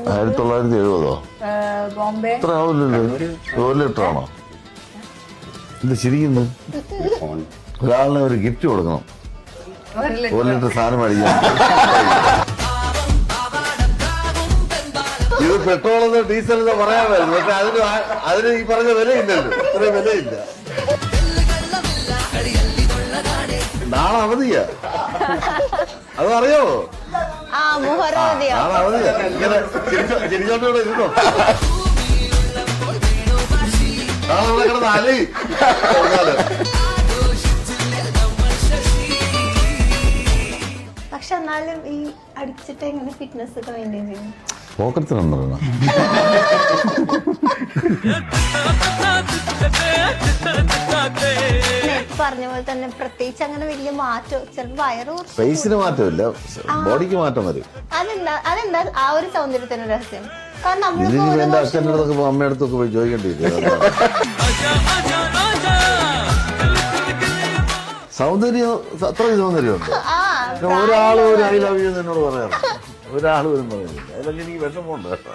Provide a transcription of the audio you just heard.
1970 ബോംബെ. ഇത്ര ആവില്ലല്ലോ. 1 ലിറ്ററാണോ ഇത് ശരിക്കുന്നു? ഒരാളിന് ഒരു ഗിഫ്റ്റ് കൊടുക്കണം. 1 ലിറ്റർ സാധനം മേടിക്കാൻ. ഇത് പെട്രോളെന്നോ ഡീസലെന്നോ പറയാൻ വരുന്നു. പക്ഷെ അതിന് ഈ പറഞ്ഞ വിലയില്ലല്ലോ. ഇത്രയും വിലയില്ല. നാളെ അവധിയാ. അതറിയാമോ? നാളെ അവധിയാ. ഇങ്ങനെ ചിരിച്ചോണ്ടൂടെ ഇരുന്നോ. നാളെ ഇവിടെ കിടന്ന് അലി. പക്ഷെ എന്നാലും ഈ അടിച്ചിട്ട് എങ്ങനെ ഫിറ്റ്നസ് ഒക്കെ മെയിൻറ്റെയിൻ ചെയ്യും? പോക്കറ്റിലുണ്ടോ? പറഞ്ഞ പോലെ തന്നെ പ്രത്യേകിച്ച് അങ്ങനെ വലിയ മാറ്റം, ചിലപ്പോൾ വയറ് ഫേസിന് മാറ്റമില്ല, ബോഡിക്ക് മാറ്റം വരും. അതെന്താ ആ ഒരു സൗന്ദര്യത്തിന് രഹസ്യം? കാരണം ഇതിന് എന്റെ അച്ഛൻ്റെ അടുത്തൊക്കെ അമ്മയുടെ അടുത്തൊക്കെ പോയി ചോദിക്കേണ്ടിയിരിക്കും. സൗന്ദര്യം അത്ര സൗന്ദര്യമുണ്ട്. ഒരാൾ ഒരു ഐ ലവ് യു എന്നോട് പറയാറ്. ഒരാൾ വരും പറയുന്നില്ല. അതൊക്കെ എനിക്ക് വിഷമമുണ്ട് കേട്ടോ.